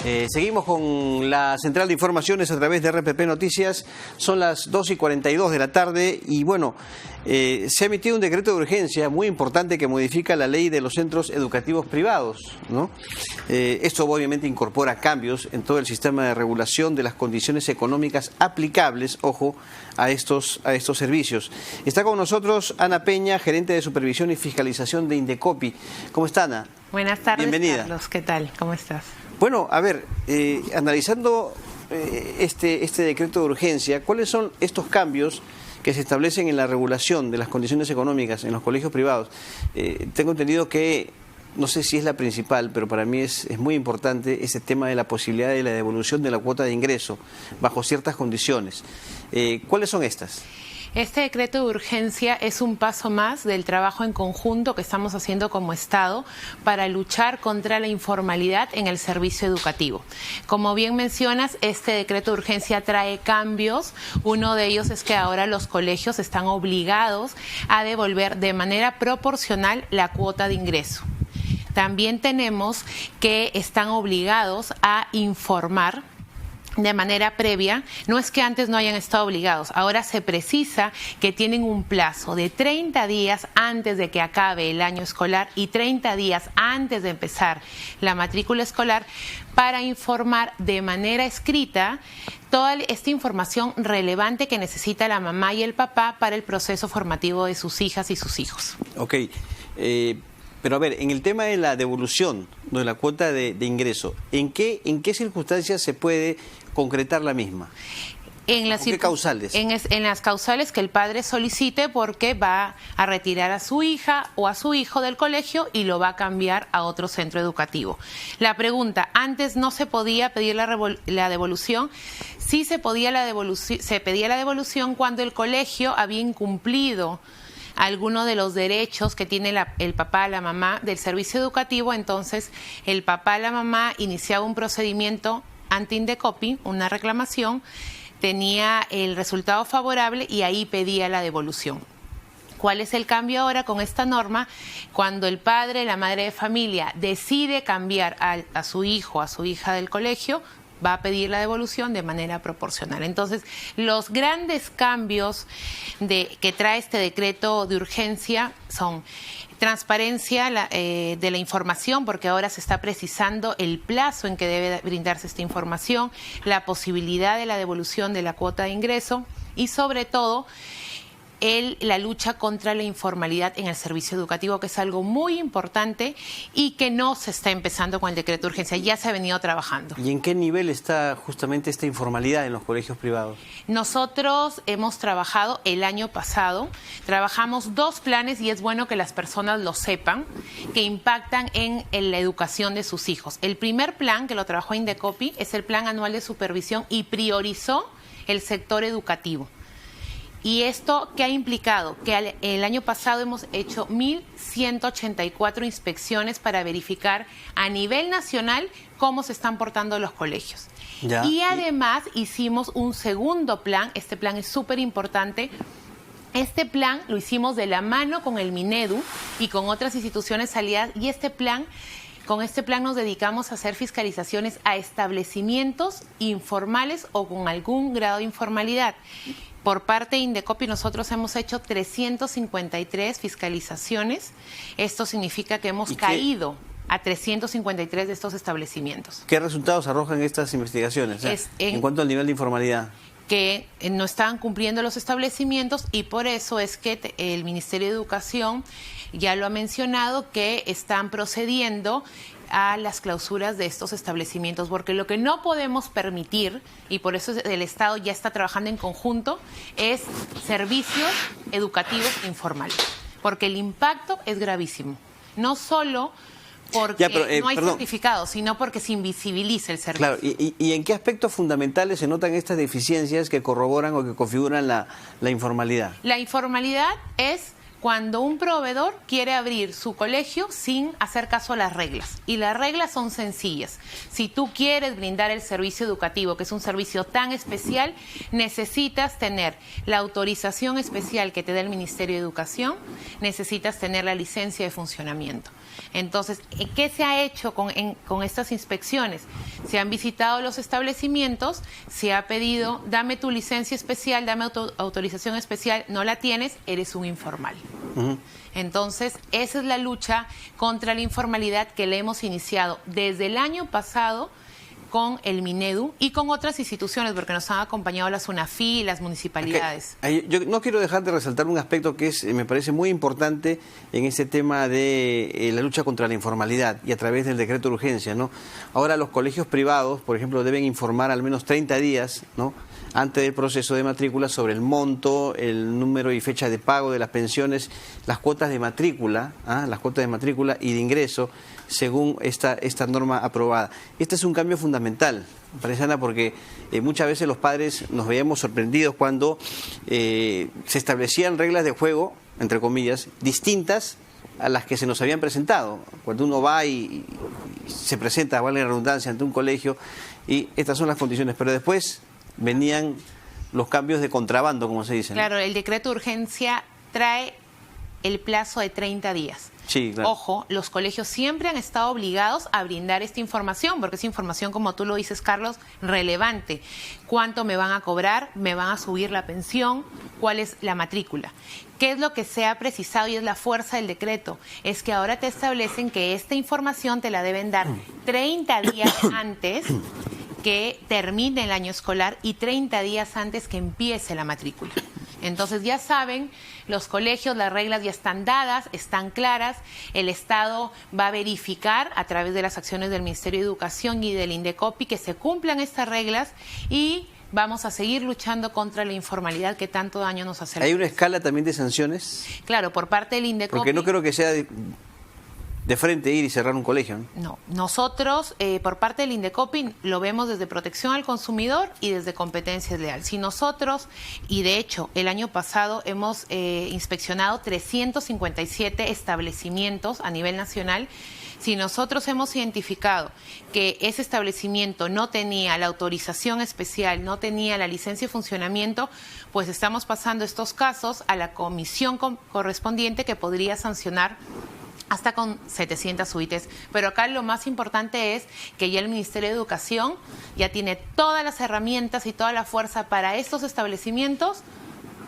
Seguimos con la central de informaciones a través de RPP Noticias. Son las 2:42 de la tarde y bueno, se ha emitido un decreto de urgencia muy importante que modifica la ley de los centros educativos privados, ¿no? Esto obviamente incorpora cambios en todo el sistema de regulación de las condiciones económicas aplicables, ojo, a estos servicios. Está con nosotros Ana Peña, gerente de supervisión y fiscalización de Indecopi. ¿Cómo está, Ana? Buenas tardes, bienvenida. Carlos. ¿Qué tal? ¿Cómo estás? Bueno, a ver, analizando este decreto de urgencia, ¿cuáles son estos cambios que se establecen en la regulación de las condiciones económicas en los colegios privados? Tengo entendido que, no sé si es la principal, pero para mí es muy importante ese tema de la posibilidad de la devolución de la cuota de ingreso bajo ciertas condiciones. ¿Cuáles son estas? Este decreto de urgencia es un paso más del trabajo en conjunto que estamos haciendo como Estado para luchar contra la informalidad en el servicio educativo. Como bien mencionas, este decreto de urgencia trae cambios. Uno de ellos es que ahora los colegios están obligados a devolver de manera proporcional la cuota de ingreso. También tenemos que están obligados a informar de manera previa. No es que antes no hayan estado obligados, ahora se precisa que tienen un plazo de 30 días antes de que acabe el año escolar y 30 días antes de empezar la matrícula escolar para informar de manera escrita toda esta información relevante que necesita la mamá y el papá para el proceso formativo de sus hijas y sus hijos. Ok, pero a ver, en el tema de la devolución de la cuota de ingreso, ¿en qué circunstancias se puede concretar la misma? ¿Qué causales? En las causales que el padre solicite porque va a retirar a su hija o a su hijo del colegio y lo va a cambiar a otro centro educativo. La pregunta, antes no se podía pedir la devolución. Sí se pedía la devolución cuando el colegio había incumplido alguno de los derechos que tiene el papá, la mamá del servicio educativo. Entonces el papá, la mamá iniciaba un procedimiento ante Indecopi, una reclamación, tenía el resultado favorable y ahí pedía la devolución. ¿Cuál es el cambio ahora con esta norma? Cuando el padre, la madre de familia decide cambiar a su hijo, a su hija del colegio, va a pedir la devolución de manera proporcional. Entonces, los grandes cambios que trae este decreto de urgencia son transparencia de la información, porque ahora se está precisando el plazo en que debe brindarse esta información, la posibilidad de la devolución de la cuota de ingreso y, sobre todo, la lucha contra la informalidad en el servicio educativo, que es algo muy importante y que no se está empezando con el decreto de urgencia, ya se ha venido trabajando. ¿Y en qué nivel está justamente esta informalidad en los colegios privados? Nosotros hemos trabajado el año pasado, trabajamos 2 planes y es bueno que las personas lo sepan, que impactan en la educación de sus hijos. El primer plan, que lo trabajó Indecopi, es el Plan Anual de Supervisión y priorizó el sector educativo. ¿Y esto qué ha implicado? Que el año pasado hemos hecho 1.184 inspecciones para verificar a nivel nacional cómo se están portando los colegios. Ya. Y además hicimos un segundo plan, este plan es súper importante. Este plan lo hicimos de la mano con el Minedu y con otras instituciones aliadas y con este plan nos dedicamos a hacer fiscalizaciones a establecimientos informales o con algún grado de informalidad. Por parte de Indecopi nosotros hemos hecho 353 fiscalizaciones. Esto significa que hemos caído a 353 de estos establecimientos. ¿Qué resultados arrojan estas investigaciones en cuanto al nivel de informalidad? Que no estaban cumpliendo los establecimientos y por eso es que el Ministerio de Educación ya lo ha mencionado, que están procediendo a las clausuras de estos establecimientos, porque lo que no podemos permitir, y por eso el Estado ya está trabajando en conjunto, es servicios educativos informales, porque el impacto es gravísimo, no solo porque no hay certificados, sino porque se invisibiliza el servicio. Claro, ¿y en qué aspectos fundamentales se notan estas deficiencias que corroboran o que configuran la informalidad? La informalidad es cuando un proveedor quiere abrir su colegio sin hacer caso a las reglas. Y las reglas son sencillas. Si tú quieres brindar el servicio educativo, que es un servicio tan especial, necesitas tener la autorización especial que te da el Ministerio de Educación, necesitas tener la licencia de funcionamiento. Entonces, ¿qué se ha hecho con estas inspecciones? Se han visitado los establecimientos, se ha pedido, dame tu licencia especial, dame autorización especial, no la tienes, eres un informal. Entonces, esa es la lucha contra la informalidad que le hemos iniciado desde el año pasado con el Minedu y con otras instituciones, porque nos han acompañado la SUNAFI y las municipalidades. Yo no quiero dejar de resaltar un aspecto que me parece muy importante en este tema de la lucha contra la informalidad y a través del decreto de urgencia, ¿no? Ahora los colegios privados, por ejemplo, deben informar al menos 30 días, ¿no?, antes del proceso de matrícula sobre el monto, el número y fecha de pago de las pensiones, las cuotas de matrícula, las cuotas de matrícula y de ingreso, según esta norma aprobada. Este es un cambio fundamental, parece, Ana, porque muchas veces los padres nos veíamos sorprendidos cuando se establecían reglas de juego, entre comillas, distintas a las que se nos habían presentado. Cuando uno va y se presenta, vale la redundancia, ante un colegio, y estas son las condiciones, pero después venían los cambios de contrabando, como se dice, ¿no? Claro, el decreto de urgencia trae el plazo de 30 días. Sí, claro. Ojo, los colegios siempre han estado obligados a brindar esta información, porque es información, como tú lo dices, Carlos, relevante. ¿Cuánto me van a cobrar? ¿Me van a subir la pensión? ¿Cuál es la matrícula? ¿Qué es lo que se ha precisado y es la fuerza del decreto? Es que ahora te establecen que esta información te la deben dar 30 días antes que termine el año escolar y 30 días antes que empiece la matrícula. Entonces ya saben, los colegios, las reglas ya están dadas, están claras, el Estado va a verificar a través de las acciones del Ministerio de Educación y del INDECOPI que se cumplan estas reglas y vamos a seguir luchando contra la informalidad que tanto daño nos hace. ¿Hay una escala también de sanciones? Claro, por parte del INDECOPI. Porque no creo que sea de frente ir y cerrar un colegio, ¿no? No, nosotros por parte del INDECOPI lo vemos desde protección al consumidor y desde competencia leal. Si nosotros, y de hecho el año pasado hemos inspeccionado 357 establecimientos a nivel nacional, si nosotros hemos identificado que ese establecimiento no tenía la autorización especial, no tenía la licencia de funcionamiento, pues estamos pasando estos casos a la comisión correspondiente que podría sancionar hasta con 700 UITs. Pero acá lo más importante es que ya el Ministerio de Educación ya tiene todas las herramientas y toda la fuerza para estos establecimientos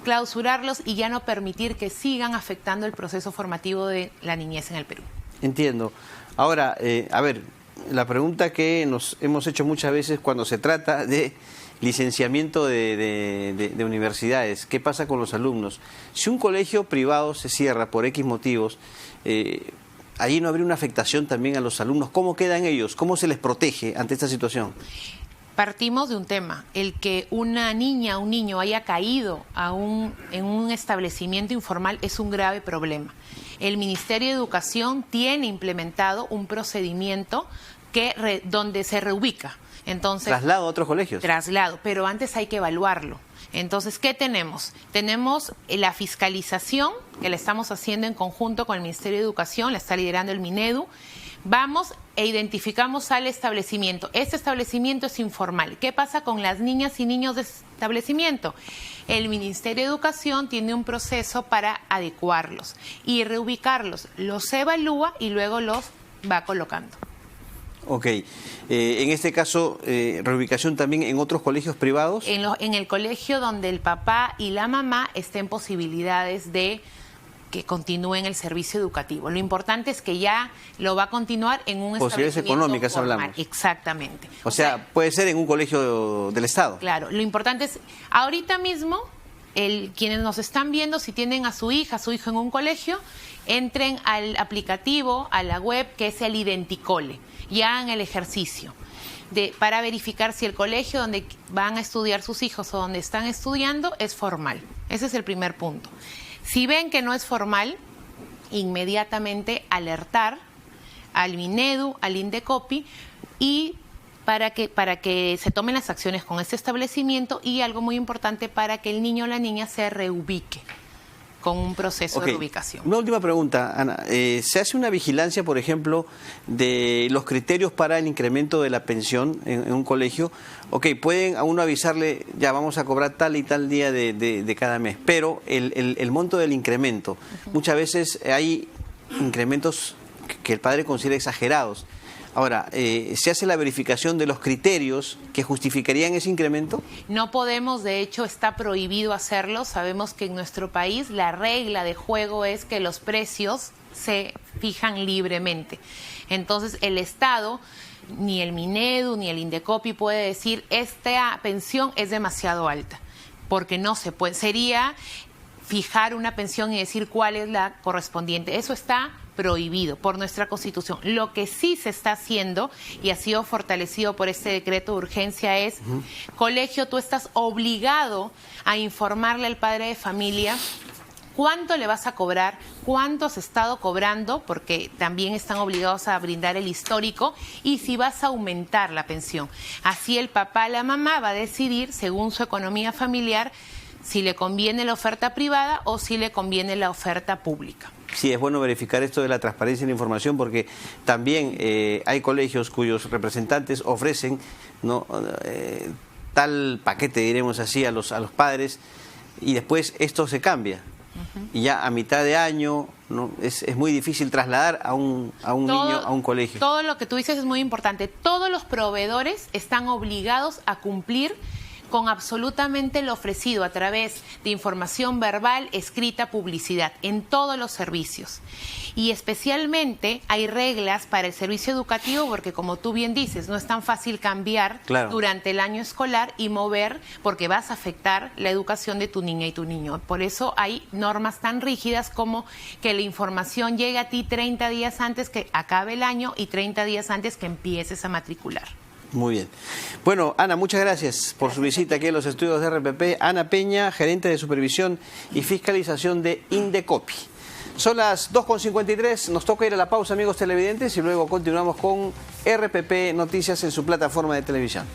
clausurarlos y ya no permitir que sigan afectando el proceso formativo de la niñez en el Perú. Entiendo. Ahora, a ver, la pregunta que nos hemos hecho muchas veces cuando se trata de licenciamiento de universidades, ¿qué pasa con los alumnos? Si un colegio privado se cierra por X motivos, ¿allí no habría una afectación también a los alumnos? ¿Cómo quedan ellos? ¿Cómo se les protege ante esta situación? Partimos de un tema, el que una niña o un niño haya caído en un establecimiento informal es un grave problema. El Ministerio de Educación tiene implementado un procedimiento donde se reubica. Entonces, ¿traslado a otros colegios? Traslado, pero antes hay que evaluarlo. Entonces, ¿qué tenemos? Tenemos la fiscalización, que la estamos haciendo en conjunto con el Ministerio de Educación, la está liderando el Minedu. Vamos e identificamos al establecimiento. Este establecimiento es informal. ¿Qué pasa con las niñas y niños de establecimiento? El Ministerio de Educación tiene un proceso para adecuarlos y reubicarlos. Los evalúa y luego los va colocando. Ok. En este caso, reubicación también en otros colegios privados. En el colegio donde el papá y la mamá estén posibilidades de que continúen el servicio educativo. Lo importante es que ya lo va a continuar en un posibilidades económicas formal. Hablamos. Exactamente. O sea, puede ser en un colegio del Estado. Claro, lo importante es, ahorita mismo, quienes nos están viendo, si tienen a su hija, a su hijo en un colegio, entren al aplicativo, a la web, que es el Identicole, ya hagan el ejercicio para verificar si el colegio donde van a estudiar sus hijos o donde están estudiando es formal. Ese es el primer punto. Si ven que no es formal, inmediatamente alertar al Minedu, al INDECOPI, y para que se tomen las acciones con este establecimiento, y algo muy importante, para que el niño o la niña se reubique. con un proceso de ubicación. Una última pregunta, Ana. ¿Se hace una vigilancia, por ejemplo, de los criterios para el incremento de la pensión en un colegio? Ok, pueden a uno avisarle, ya vamos a cobrar tal y tal día de cada mes, pero el monto del incremento, muchas veces hay incrementos que el padre considera exagerados. Ahora, ¿se hace la verificación de los criterios que justificarían ese incremento? No podemos, de hecho está prohibido hacerlo. Sabemos que en nuestro país la regla de juego es que los precios se fijan libremente. Entonces el Estado, ni el Minedu, ni el Indecopi puede decir esta pensión es demasiado alta, porque no se puede. Sería fijar una pensión y decir cuál es la correspondiente. Eso está prohibido por nuestra Constitución. Lo que sí se está haciendo y ha sido fortalecido por este decreto de urgencia es, colegio, tú estás obligado a informarle al padre de familia cuánto le vas a cobrar, cuánto has estado cobrando, porque también están obligados a brindar el histórico, y si vas a aumentar la pensión. Así el papá, la mamá va a decidir, según su economía familiar, si le conviene la oferta privada o si le conviene la oferta pública. Sí, es bueno verificar esto de la transparencia en la información, porque también hay colegios cuyos representantes ofrecen, ¿no?, tal paquete, diremos así, a los padres, y después esto se cambia. Y ya a mitad de año, ¿no?, es muy difícil trasladar a un niño a un colegio. Todo lo que tú dices es muy importante. Todos los proveedores están obligados a cumplir con absolutamente lo ofrecido a través de información verbal, escrita, publicidad, en todos los servicios. Y especialmente hay reglas para el servicio educativo porque, como tú bien dices, no es tan fácil cambiar durante el año escolar y mover, porque vas a afectar la educación de tu niña y tu niño. Por eso hay normas tan rígidas como que la información llegue a ti 30 días antes que acabe el año y 30 días antes que empieces a matricular. Muy bien. Bueno, Ana, muchas gracias por su visita aquí en los estudios de RPP. Ana Peña, gerente de supervisión y fiscalización de Indecopi. Son las 2:53, nos toca ir a la pausa, amigos televidentes, y luego continuamos con RPP Noticias en su plataforma de televisión.